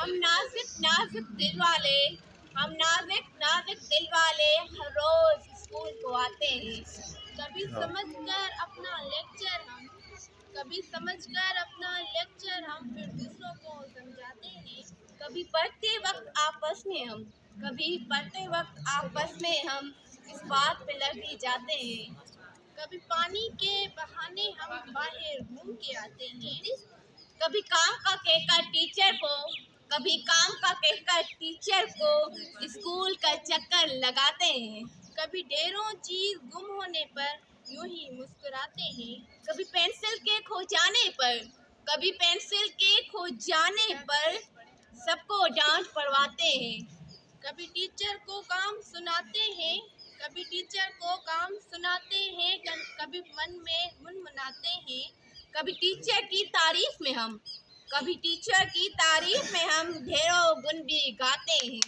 हम नाजुक नाजुक दिल वाले, हम नाजुक नाजुक दिल वाले हर रोज स्कूल को आते हैं। कभी हाँ। समझकर अपना लेक्चर हम कभी समझकर अपना लेक्चर हम फिर दूसरों को समझाते हैं। कभी पढ़ते वक्त आपस में हम कभी पढ़ते वक्त आपस में हम इस बात पे लड़ भी जाते हैं। कभी पानी के बहाने हम बाहर घूम के आते हैं। कभी काम का कहकर टीचर को कभी काम का कहकर टीचर को स्कूल का चक्कर लगाते हैं। कभी ढेरों चीज गुम होने पर यूं ही मुस्कुराते हैं। कभी पेंसिल के खो जाने पर सबको डांट पड़वाते हैं। कभी टीचर को काम सुनाते हैं कभी टीचर को काम सुनाते हैं कभी मन में मुनमुनाते हैं। कभी टीचर की तारीफ में हम ढेरों गुण भी गाते हैं।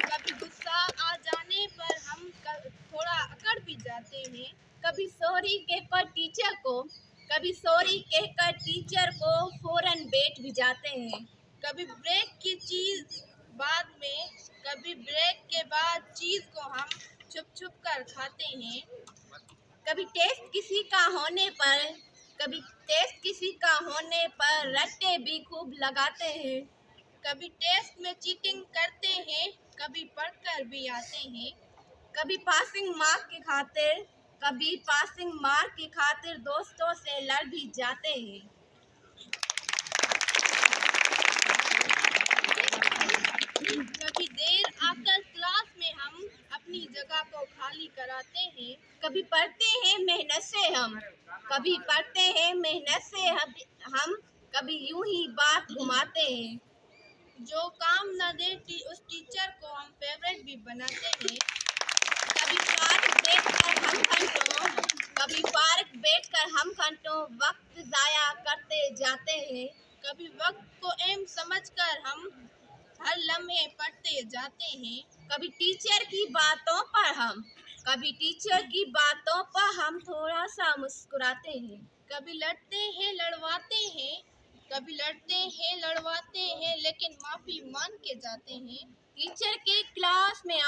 कभी गुस्सा आ जाने पर हम थोड़ा अकड़ भी जाते हैं। कभी सॉरी कहकर टीचर को फौरन बैठ भी जाते हैं। कभी ब्रेक के बाद चीज को हम छुप छुप कर खाते हैं। कभी टेस्ट किसी का होने पर रट्टे भी खूब लगाते हैं। कभी टेस्ट में चीटिंग करते हैं कभी पढ़कर भी आते हैं। कभी पासिंग मार्क की खातिर दोस्तों से लड़ भी जाते हैं। कभी देर आकर क्लास में हम अपनी जगह को खाली कराते हैं। कभी पढ़ते हैं मेहनत से हम कभी यूं ही बात घुमाते हैं। जो काम न दे उस टीचर को हम फेवरेट भी बनाते हैं। कभी पार्क बैठकर हम घंटों वक्त जाया करते जाते हैं। कभी वक्त को एम समझकर हम हर लम्हे पढ़ते जाते हैं। कभी टीचर की बातों पर हम थोड़ा सा मुस्कुराते हैं। कभी लड़वाते हैं लेकिन माफी मांग के जाते हैं। टीचर के क्लास में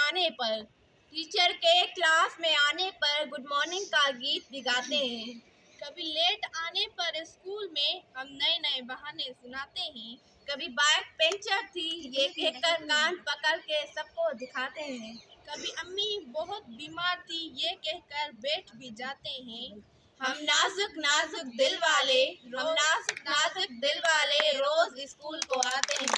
आने पर गुड मॉर्निंग का गीत भी गाते हैं। कभी लेट आने पर स्कूल में हम नए नए बहाने सुनाते हैं। कभी बाइक पंचर थी ये कहकर कान पकड़ के सबको दिखाते हैं। कभी अम्मी बहुत बीमार थी ये कहकर बैठ भी जाते हैं। हम नाजुक नाजुक दिल वाले रोज स्कूल को आते हैं।